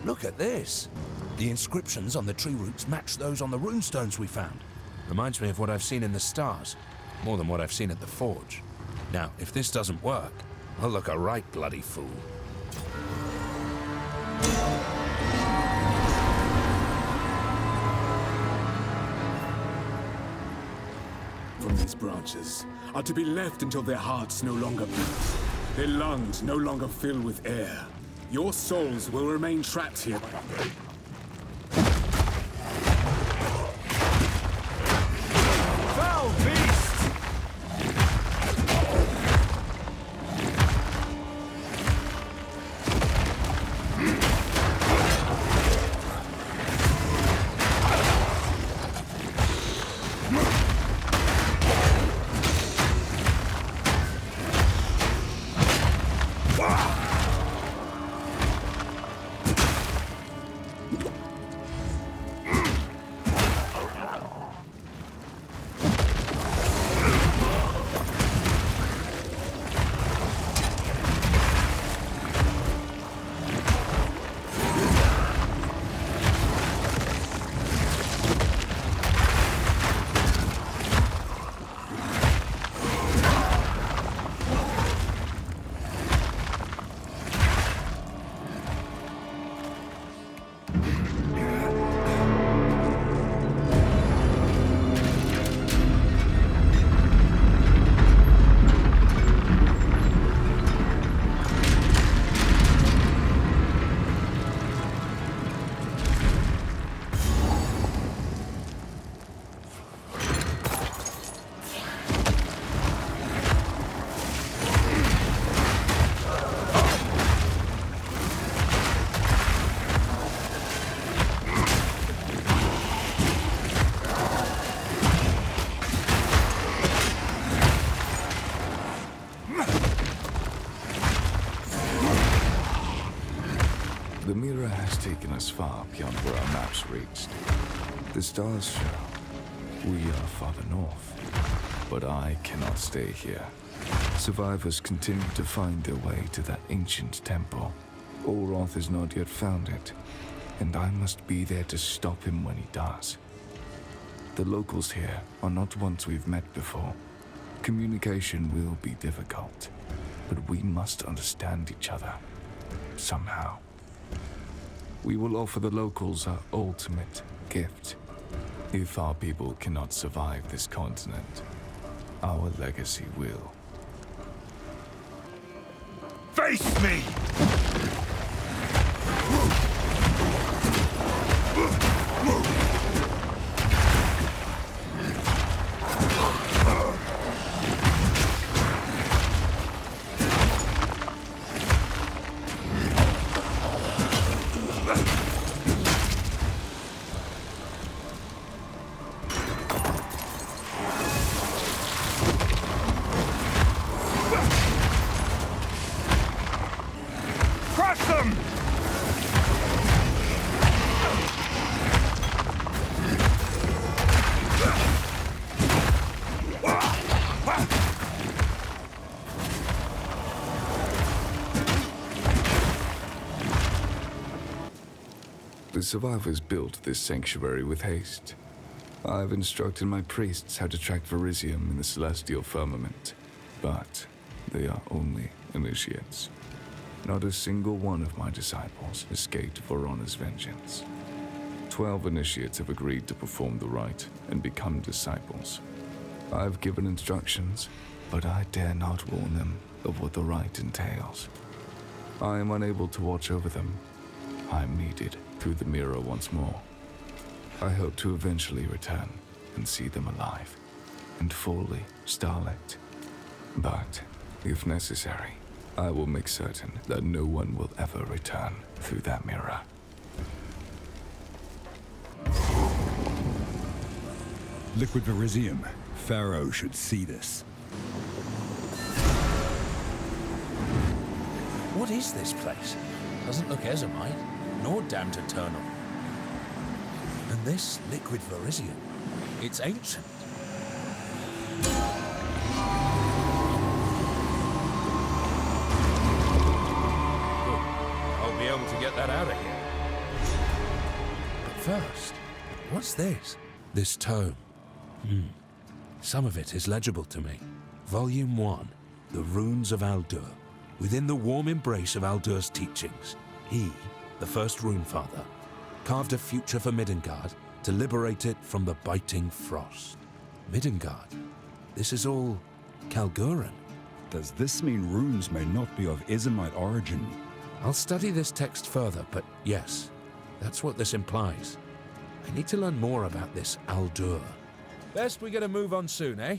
Look at this. The inscriptions on the tree roots match those on the runestones we found. Reminds me of what I've seen in the stars, more than what I've seen at the forge. Now, if this doesn't work, I'll look a right bloody fool. From these branches are to be left until their hearts no longer beat, their lungs no longer fill with air. Your souls will remain trapped here. Foul beast! The mirror has taken us far beyond where our maps reached. The stars show we are farther north, but I cannot stay here. Survivors continue to find their way to that ancient temple. Olroth has not yet found it, and I must be there to stop him when he does. The locals here are not ones we've met before. Communication will be difficult, but we must understand each other, somehow. We will offer the locals our ultimate gift. If our people cannot survive this continent, our legacy will. Face me! The survivors built this sanctuary with haste. I've instructed my priests how to track Verisium in the celestial firmament, but they are only initiates. Not a single one of my disciples escaped Vorona's vengeance. 12 initiates have agreed to perform the rite and become disciples. I've given instructions, but I dare not warn them of what the rite entails. I am unable to watch over them. I am needed through the mirror once more. I hope to eventually return and see them alive and fully starlit. But, if necessary, I will make certain that no one will ever return through that mirror. Liquid Verisium. Pharaoh should see this. What is this place? Doesn't look Ezomite, nor damned eternal. And this liquid Verisium, it's ancient. Good. I'll be able to get that out of here. first. What's this? This tome. Some of it is legible to me. Volume 1. The Runes of Aldur. Within the warm embrace of Aldur's teachings, he, the first Rune Father, carved a future for Midgard to liberate it from the biting frost. Midgard? This is all Kalguran. Does this mean runes may not be of Izimite origin? I'll study this text further, but yes, that's what this implies. I need to learn more about this Aldur. Best we get a move on soon, eh?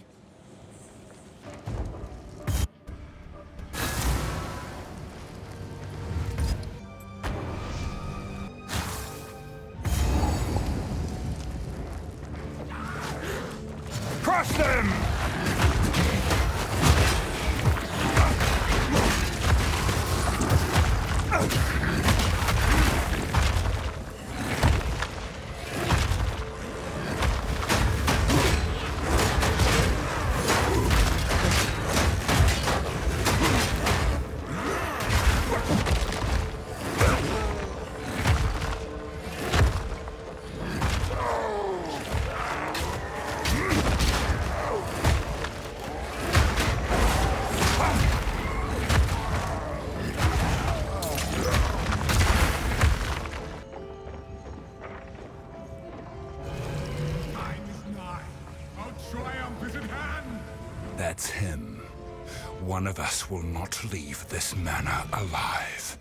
Crush them! That's him. One of us will not leave this manor alive.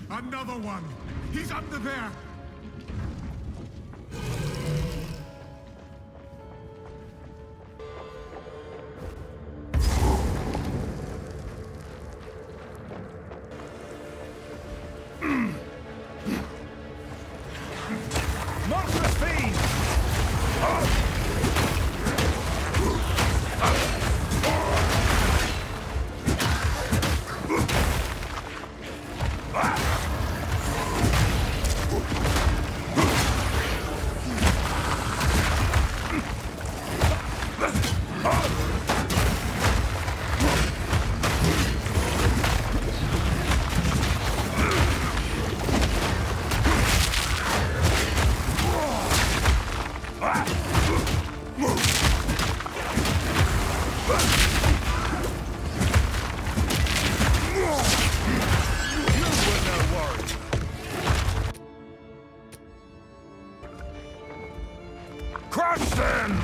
Another one! He's under there! Monstrous fiend! Crush them!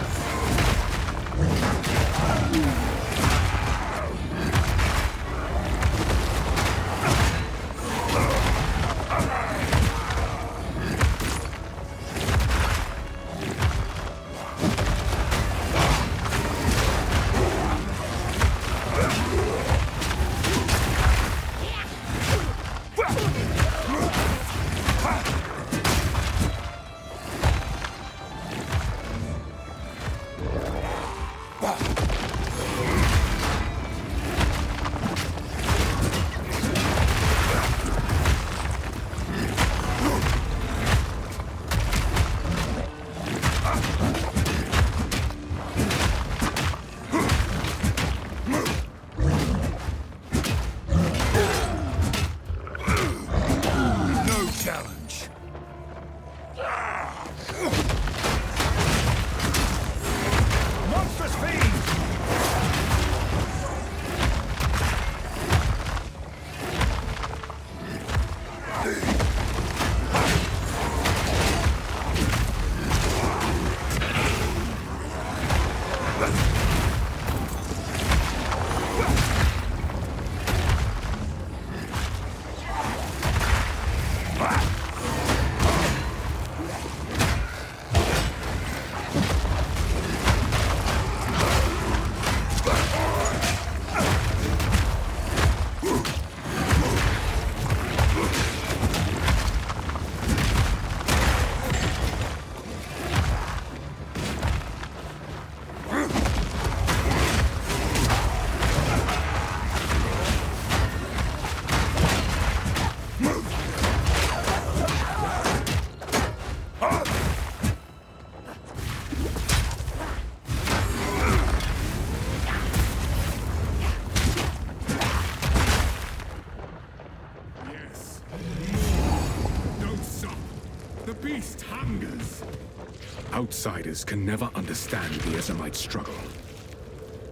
Outsiders can never understand the Ezomite struggle.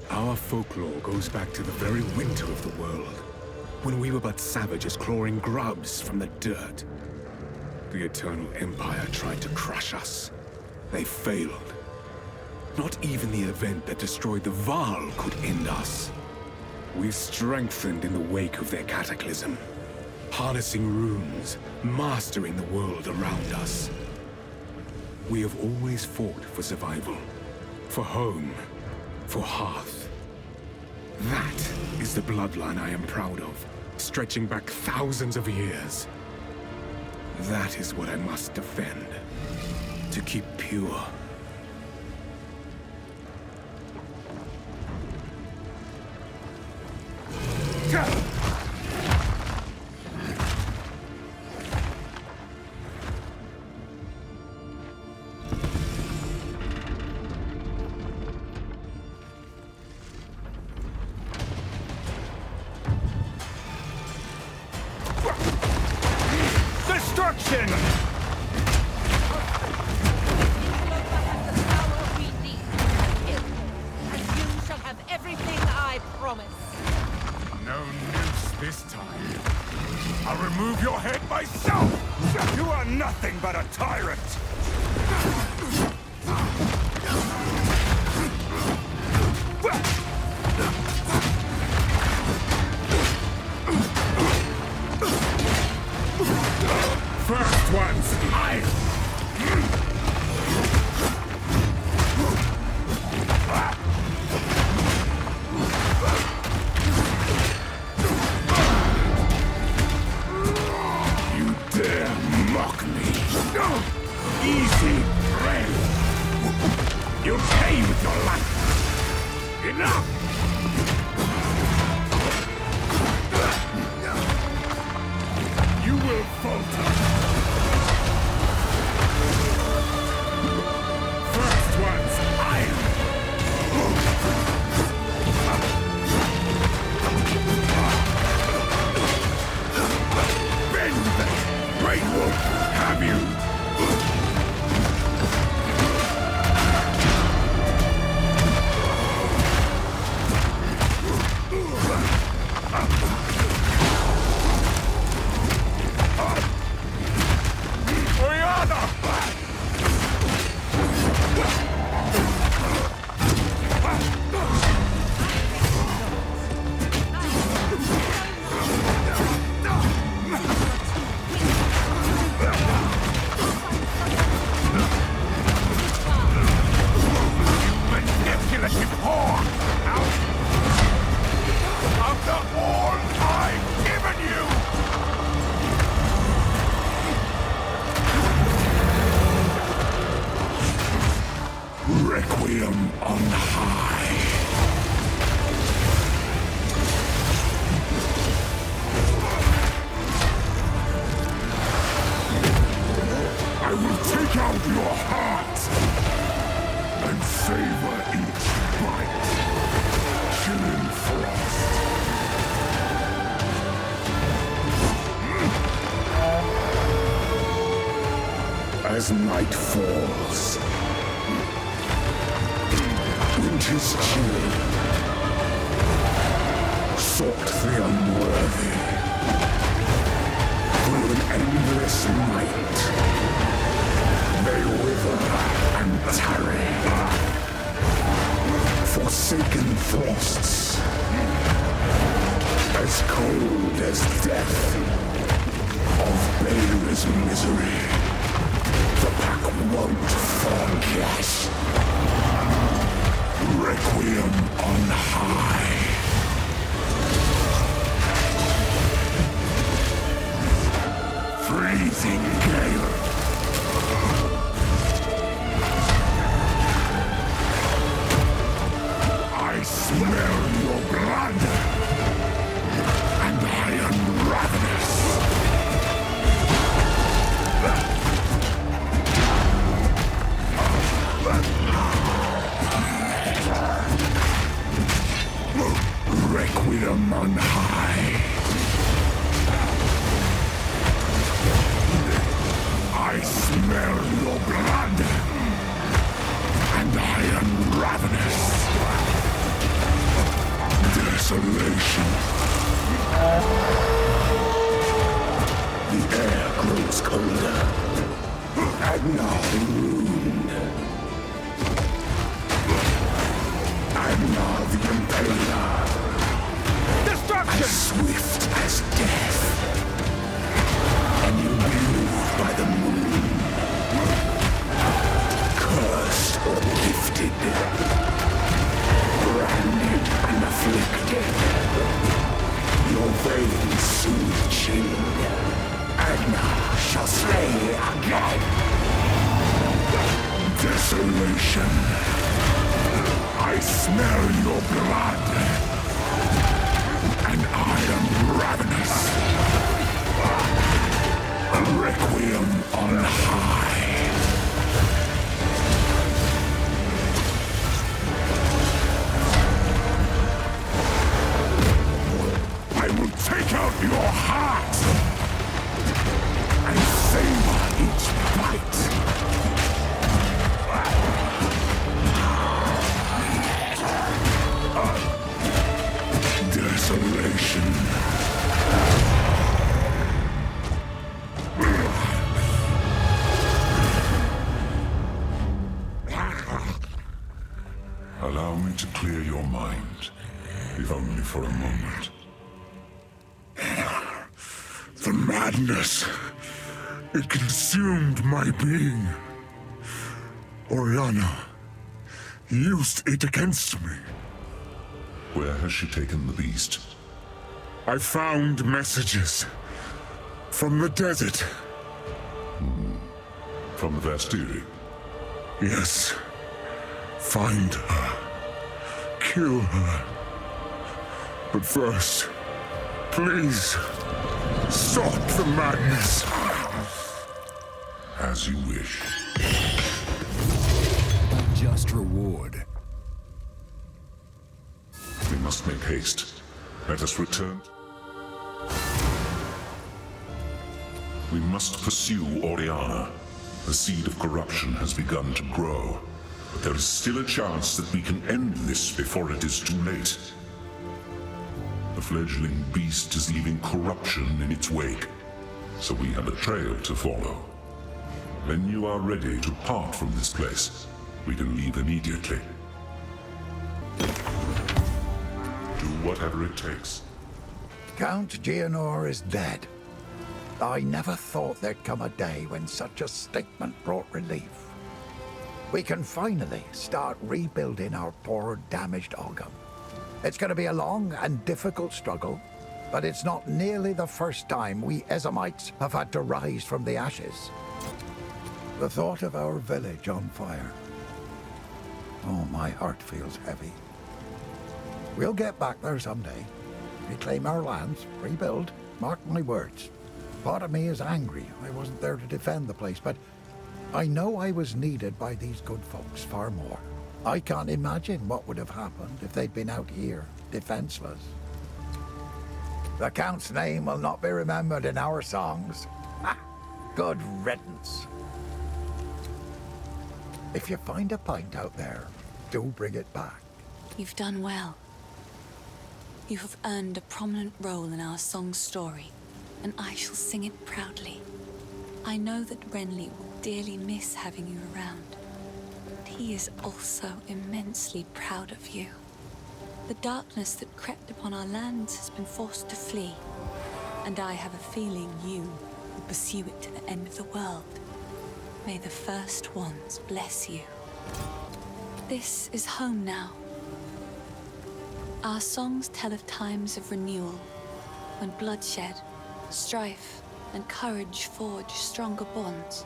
Our folklore goes back to the very winter of the world, when we were but savages clawing grubs from the dirt. The Eternal Empire tried to crush us. They failed. Not even the event that destroyed the Vaal could end us. We've strengthened in the wake of their cataclysm, harnessing runes, mastering the world around us. We have always fought for survival, for home, for hearth. That is the bloodline I am proud of, stretching back thousands of years. That is what I must defend, to keep pure. Destruction! Everything I promise. No noose this time. I'll remove your head myself! You are nothing but a tyrant! First one's iron! Easy prey. You'll pay with your life. Enough! You will falter. First one's iron! Bend them! Great Wolf, have you? Requiem on high. I will take out your heart and savor each bite. Chilling frost. As night falls, winter's chilly, sought the unworthy, through an endless night, they wither and tarry, forsaken thrusts, as cold as death, of Bale's misery. The pack won't forget. Requiem on high. Freezing gale. I smell your blood, and I am ravenous. Requiem on high. I smell your blood, ravenous. Desolation. The air grows colder. Agnar ruined. Agnar the Impaler. Destruction! As swift as death. And you move by the moon. Cursed or gifted. Branded and afflicted. Your veins soon chill. Agnar shall slay again. Desolation. I smell your blood. And I am ravenous. A requiem on high. I will take out your heart and savor each bite. Desolation. Allow me to clear your mind, if only for a moment. The madness. It consumed my being. Oriana used it against me. Where has she taken the beast? I found messages from the desert. From the Vastiri? Yes. Find her. Kill her. But first, please, stop the madness. As you wish. A just reward. We must make haste. Let us return. We must pursue Oriana. The seed of corruption has begun to grow. But there is still a chance that we can end this before it is too late. The fledgling beast is leaving corruption in its wake, so we have a trail to follow. When you are ready to part from this place, we can leave immediately. Do whatever it takes. Count Geonor is dead. I never thought there'd come a day when such a statement brought relief. We can finally start rebuilding our poor, damaged Ogham. It's going to be a long and difficult struggle, but it's not nearly the first time we Ezamites have had to rise from the ashes. The thought of our village on fire. Oh, my heart feels heavy. We'll get back there someday. Reclaim our lands, rebuild, mark my words. Part of me is angry I wasn't there to defend the place, but I know I was needed by these good folks far more. I can't imagine what would have happened if they'd been out here, defenseless. The Count's name will not be remembered in our songs. Ha! Good riddance. If you find a pint out there, do bring it back. You've done well. You have earned a prominent role in our song's story, and I shall sing it proudly. I know that Renly will dearly miss having you around, but he is also immensely proud of you. The darkness that crept upon our lands has been forced to flee, and I have a feeling you will pursue it to the end of the world. May the first ones bless you. This is home now. Our songs tell of times of renewal, when bloodshed, strife, and courage forge stronger bonds.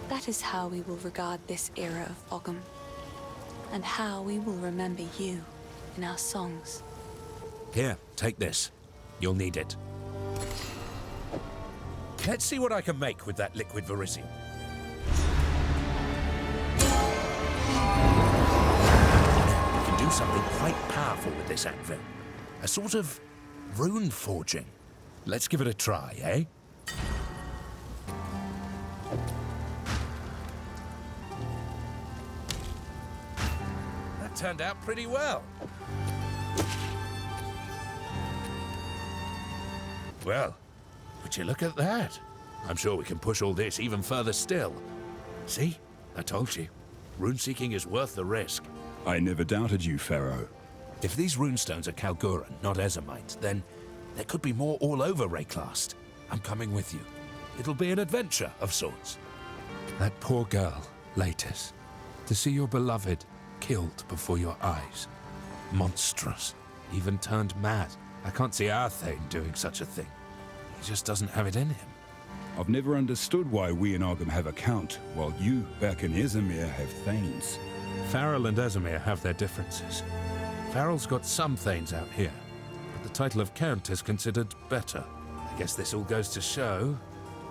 That is how we will regard this era of Ogham, and how we will remember you in our songs. Here, take this. You'll need it. Let's see what I can make with that liquid verisium. I can do something quite powerful with this anvil. A sort of rune forging. Let's give it a try, eh? turned out pretty well. Well, would you look at that? I'm sure we can push all this even further still. See? I told you. Rune-seeking is worth the risk. I never doubted you, Pharaoh. If these runestones are Kalguran, not Ezamites, then there could be more all over Rayclast. I'm coming with you. It'll be an adventure of sorts. That poor girl, Latis. To see your beloved killed before your eyes. Monstrous. Even turned mad. I can't see our Thane doing such a thing. He just doesn't have it in him. I've never understood why we in Arkham have a count, while you back in Izmir have Thanes. Farrell and Ezemir have their differences. Farrell's got some Thanes out here, but the title of Count is considered better. I guess this all goes to show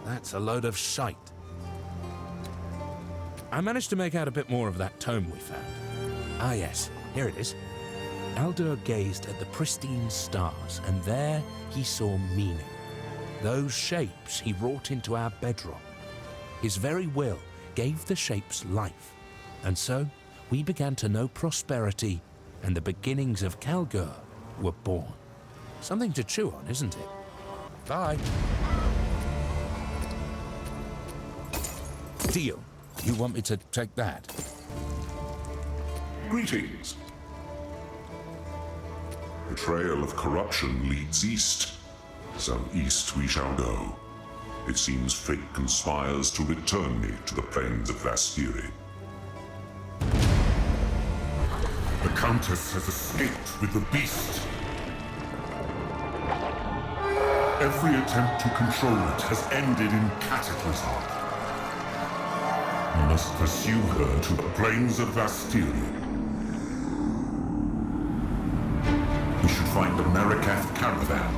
that's a load of shite. I managed to make out a bit more of that tome we found. Ah yes, here it is. Aldur gazed at the pristine stars, and there he saw meaning. Those shapes he wrought into our bedrock. His very will gave the shapes life, and so we began to know prosperity, and the beginnings of Kalgur were born. Something to chew on, isn't it? Bye. Deal. You want me to take that? Greetings. The trail of corruption leads east, so east we shall go. It seems fate conspires to return me to the plains of Vastiri. The Countess has escaped with the beast. Every attempt to control it has ended in cataclysm. We must pursue her to the plains of Vastiri. We should find the Marikath caravan.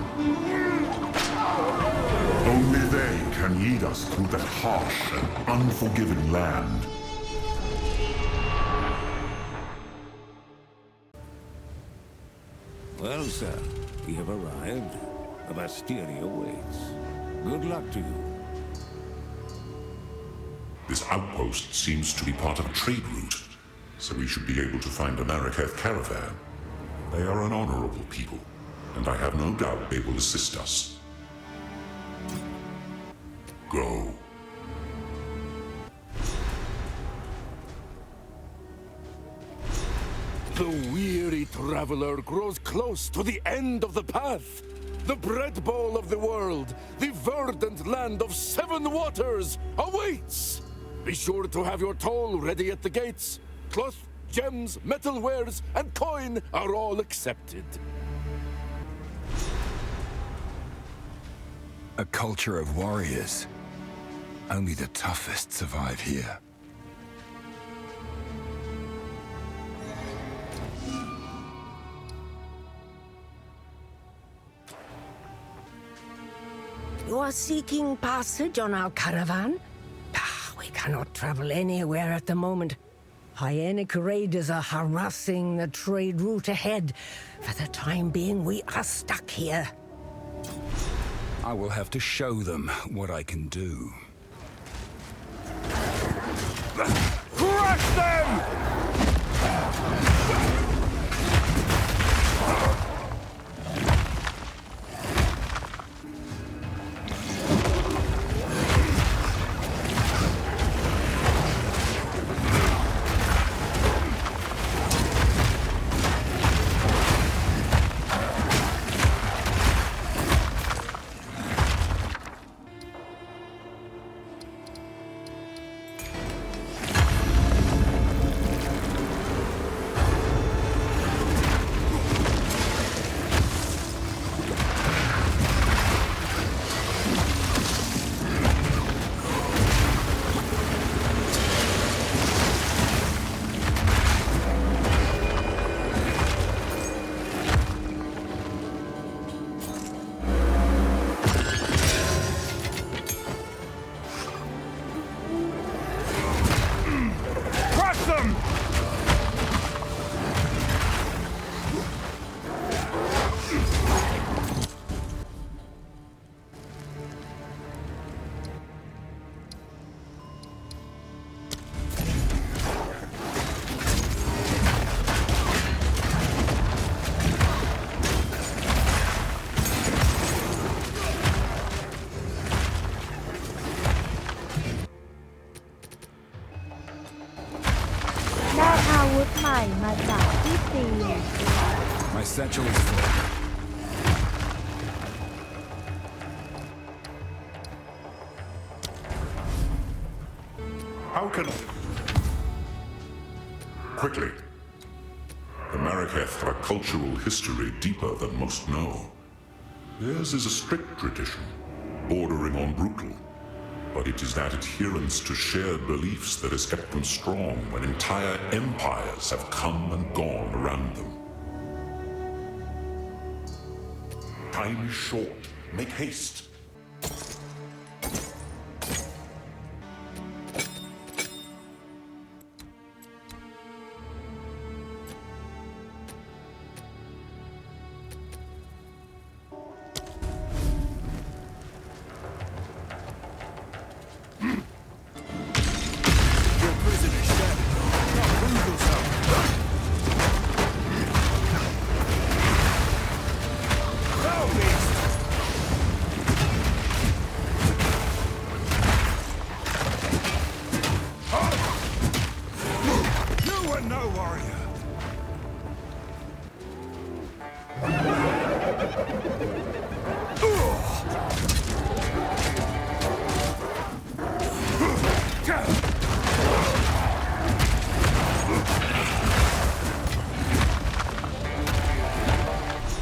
Only they can lead us through that harsh and unforgiving land. Well, sir, we have arrived. Vastiri awaits. Good luck to you. This outpost seems to be part of a trade route, so we should be able to find a Marikath caravan. They are an honorable people, and I have no doubt they will assist us. Go. The weary traveler grows close to the end of the path. The bread bowl of the world, the verdant land of 7 waters, awaits! Be sure to have your toll ready at the gates. Cloth, gems, metal wares, and coin are all accepted. A culture of warriors. Only the toughest survive here. You are seeking passage on our caravan? We cannot travel anywhere at the moment. Hyenic raiders are harassing the trade route ahead. For the time being, we are stuck here. I will have to show them what I can do. Crush them! วุธใหม่มาจากที่ตี My satchel is full. How can... Quickly. The Marraketh have a cultural history deeper than most know. Theirs is a strict tradition, bordering on brutal. But it is that adherence to shared beliefs that has kept them strong when entire empires have come and gone around them. Time is short. Make haste.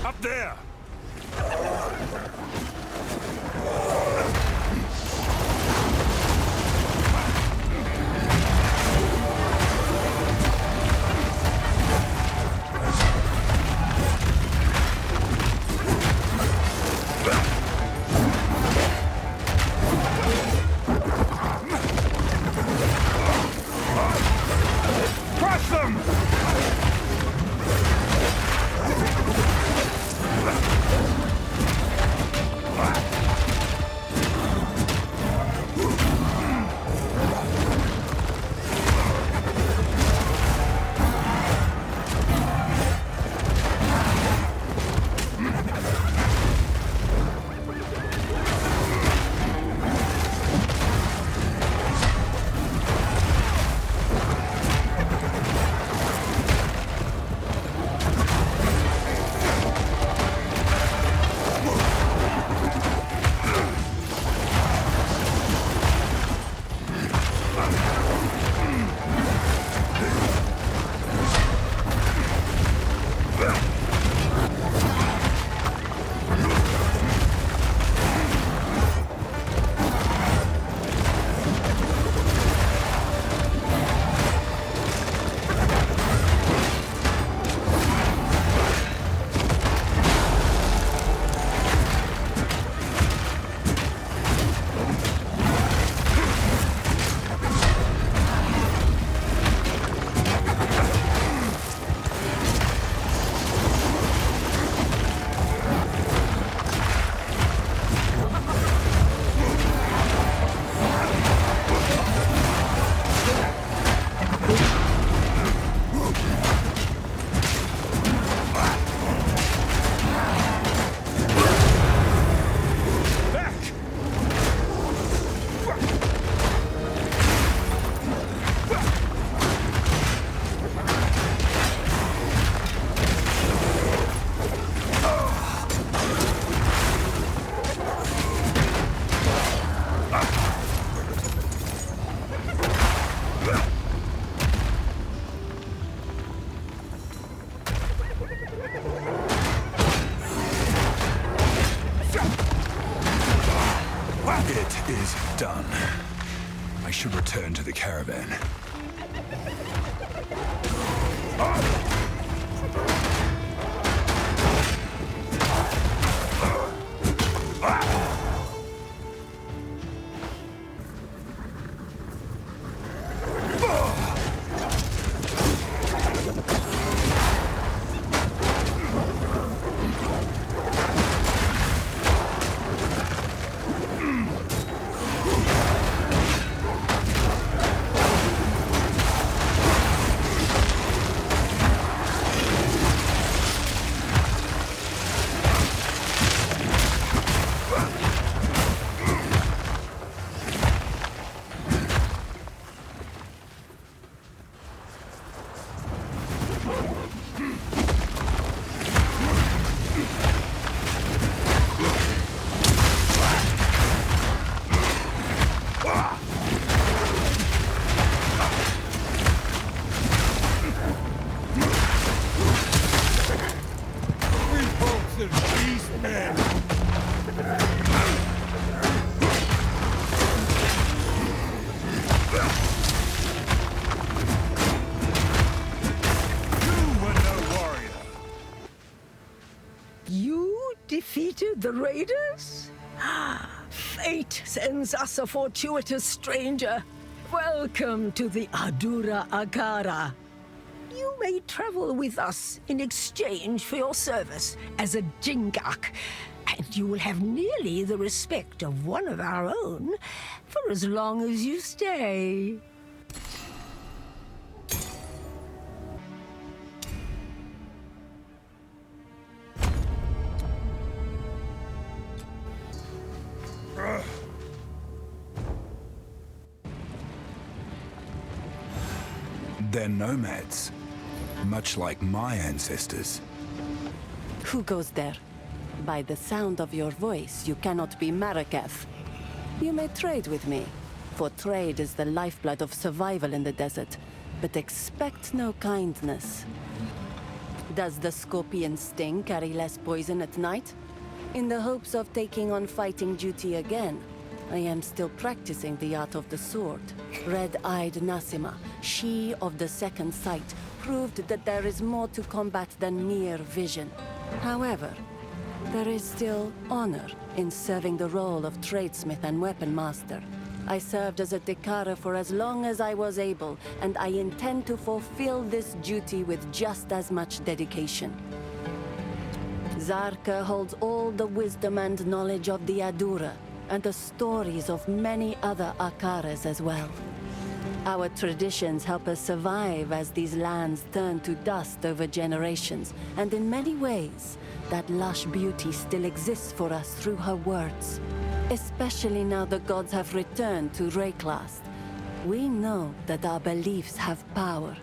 Up there! Crush them! It is done. I should return to the caravan. defeated the raiders? Fate sends us a fortuitous stranger. Welcome to the Adura Agara. You may travel with us in exchange for your service as a Jingak, and you will have nearly the respect of one of our own for as long as you stay. They're nomads, much like my ancestors. Who goes there? By the sound of your voice, you cannot be Maraketh. You may trade with me, for trade is the lifeblood of survival in the desert, but expect no kindness. Does the scorpion sting carry less poison at night? In the hopes of taking on fighting duty again, I am still practicing the art of the sword. Red-eyed Nasima, she of the second sight, proved that there is more to combat than mere vision. However, there is still honor in serving the role of tradesmith and weapon master. I served as a Dekara for as long as I was able, and I intend to fulfill this duty with just as much dedication. Zarka holds all the wisdom and knowledge of the Adura, and the stories of many other Akaras as well. Our traditions help us survive as these lands turn to dust over generations, and in many ways, that lush beauty still exists for us through her words. Especially now the gods have returned to Rayclast. We know that our beliefs have power.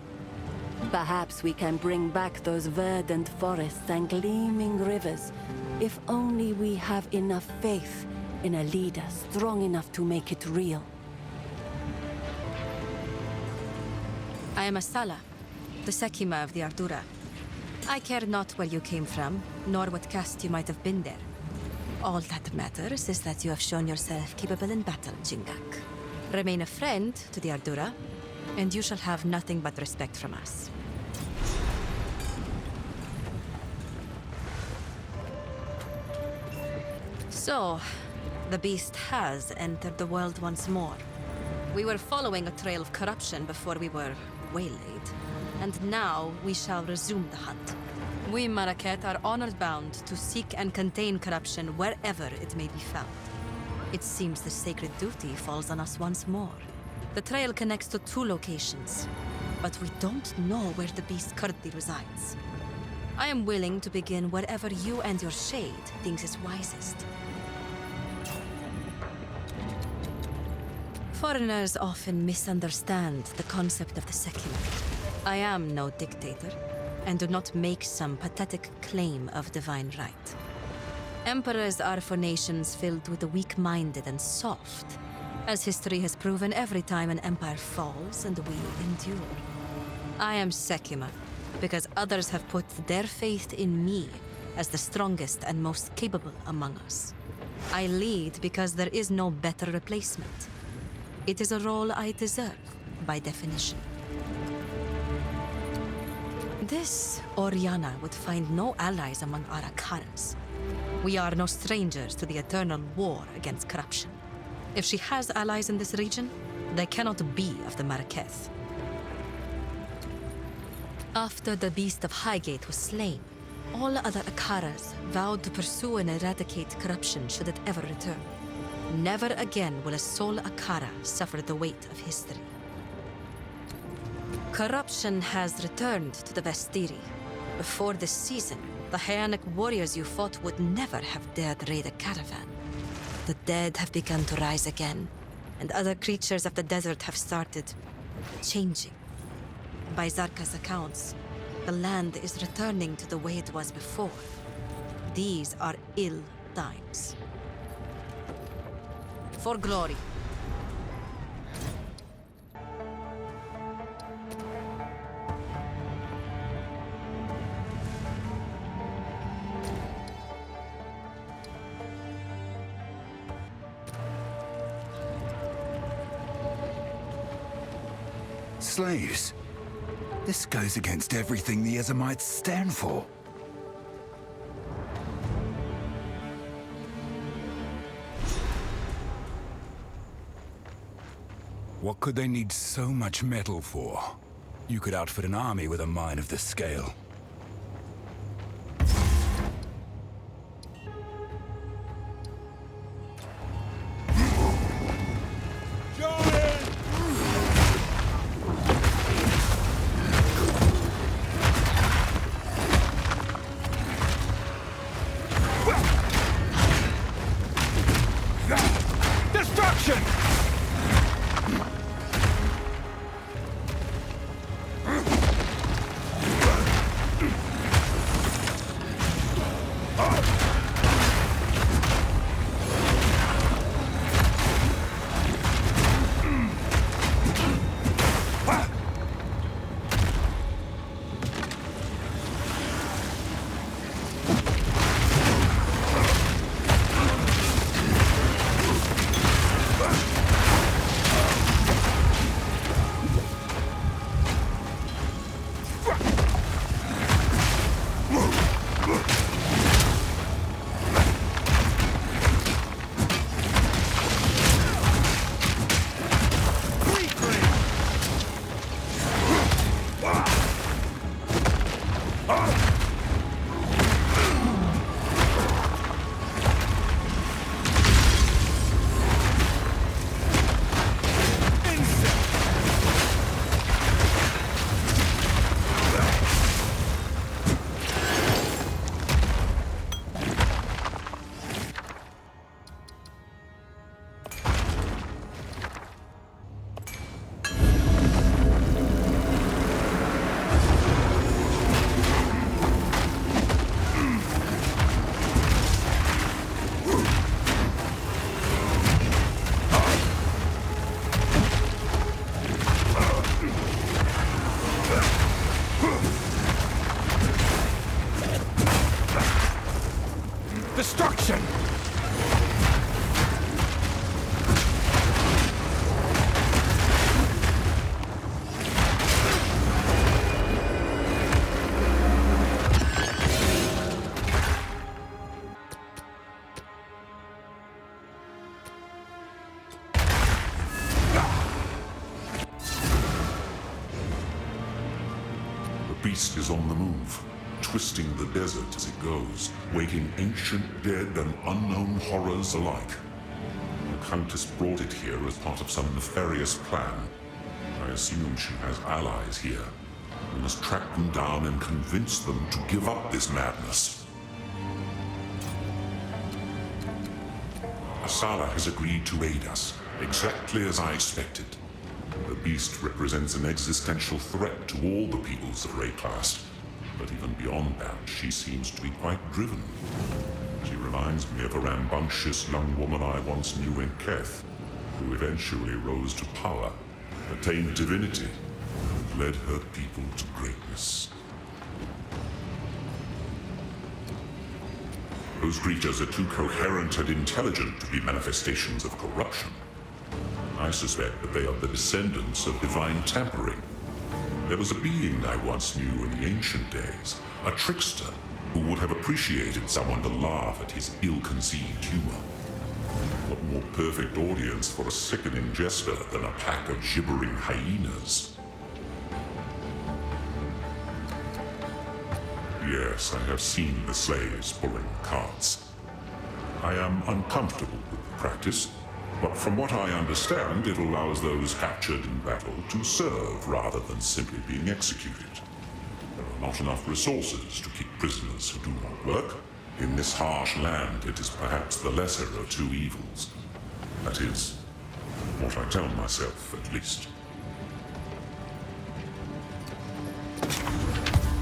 Perhaps we can bring back those verdant forests and gleaming rivers, if only we have enough faith in a leader strong enough to make it real. I am Asala, the Sekima of the Ardura. I care not where you came from, nor what caste you might have been there. All that matters is that you have shown yourself capable in battle, Jingak. Remain a friend to the Ardura, and you shall have nothing but respect from us. So, the beast has entered the world once more. We were following a trail of corruption before we were waylaid, and now we shall resume the hunt. We Maraket are honor-bound to seek and contain corruption wherever it may be found. It seems the sacred duty falls on us once more. The trail connects to 2 locations, but we don't know where the beast currently resides. I am willing to begin wherever you and your shade thinks is wisest. Foreigners often misunderstand the concept of the secular. I am no dictator, and do not make some pathetic claim of divine right. Emperors are for nations filled with the weak-minded and soft, as history has proven every time an empire falls and we endure. I am Sekima, because others have put their faith in me as the strongest and most capable among us. I lead because there is no better replacement. It is a role I deserve, by definition. This Oriana would find no allies among our Akaras. We are no strangers to the eternal war against corruption. If she has allies in this region, they cannot be of the Maraketh. After the Beast of Highgate was slain, all other Akaras vowed to pursue and eradicate corruption should it ever return. Never again will a sole Akara suffer the weight of history. Corruption has returned to the Vestiri. Before this season, the Hyanic warriors you fought would never have dared raid a caravan. The dead have begun to rise again, and other creatures of the desert have started changing. By Zarka's accounts, the land is returning to the way it was before. These are ill times. For glory. Slaves. This goes against everything the Ezamites stand for. What could they need so much metal for? You could outfit an army with a mine of this scale. Destruction! The beast is on the move, twisting the desert as it goes, waking ancient dead and unknown horrors alike. The Countess brought it here as part of some nefarious plan. I assume she has allies here. We must track them down and convince them to give up this madness. Asala has agreed to aid us, exactly as I expected. The beast represents an existential threat to all the peoples of Rayclast. But even beyond that, she seems to be quite driven. She reminds me of a rambunctious young woman I once knew in Keth, who eventually rose to power, attained divinity, and led her people to greatness. Those creatures are too coherent and intelligent to be manifestations of corruption. I suspect that they are the descendants of divine tampering. There was a being I once knew in the ancient days, a trickster, who would have appreciated someone to laugh at his ill-conceived humor. What more perfect audience for a sickening jester than a pack of gibbering hyenas? Yes, I have seen the slaves pulling carts. I am uncomfortable with the practice, but from what I understand, it allows those captured in battle to serve rather than simply being executed. There are not enough resources to keep prisoners who do not work. In this harsh land, it is perhaps the lesser of two evils. That is, what I tell myself, at least.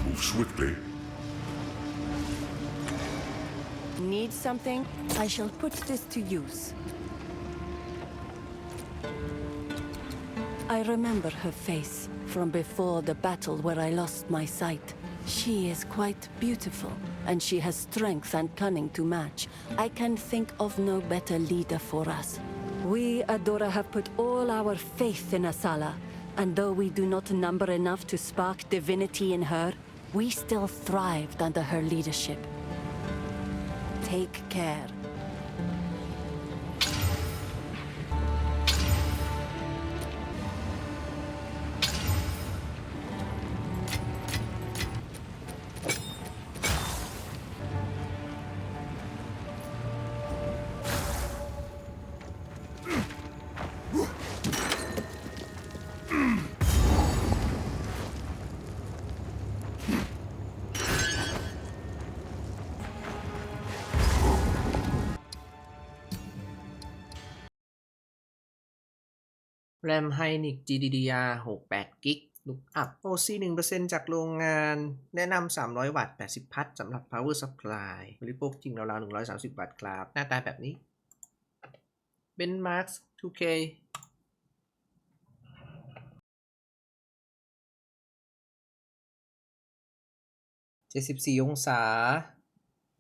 Move swiftly. Need something? I shall put this to use. I remember her face from before the battle where I lost my sight. She is quite beautiful, and she has strength and cunning to match. I can think of no better leader for us. We, Adora, have put all our faith in Asala, and though we do not number enough to spark divinity in her, we still thrived under her leadership. Take care. RAM Hynix GDDR68 GB Lookup OC 1% จากโรงงานแนะนำ300 วัตต์ 80 พัทสำหรับ Power Supply บริโภคจริงราวๆ130 วัตต์ครับหน้าตาแบบนี้ Benchmark 2K 74 องศา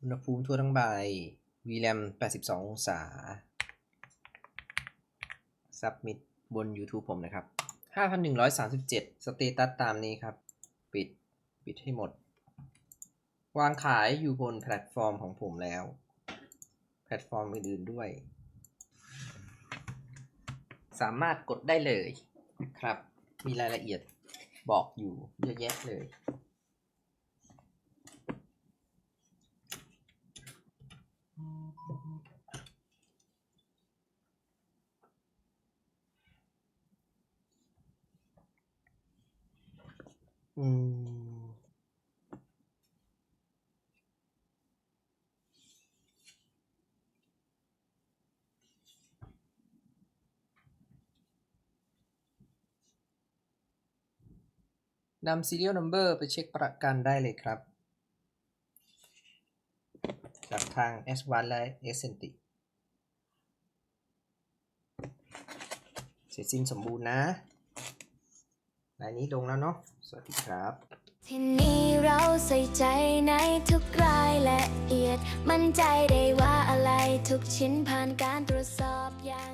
อุณหภูมิทั่วทั้งใบ VRAM 82 องศา Submit บน YouTube ผมนะครับ 5,137 สเตตัสตามนี้ครับ ปิดให้หมด วางขายอยู่บนแพลตฟอร์มของผมแล้ว แพลตฟอร์มอื่นๆด้วย สามารถกดได้เลยครับ มีรายละเอียดบอกอยู่เยอะแยะเลยนำ serial number ไปเช็คประกันได้เลยครับจากทาง S1 และ s n t เสร็จสิ้นสมบูรณ์นะรายนี้ลงแล้วเนาะสวัสดีครับที่นี่เราใส่ใจในทุกรายละเอียดมั่นใจได้ว่าอะไรทุกชิ้นผ่านการตรวจสอบอย่าง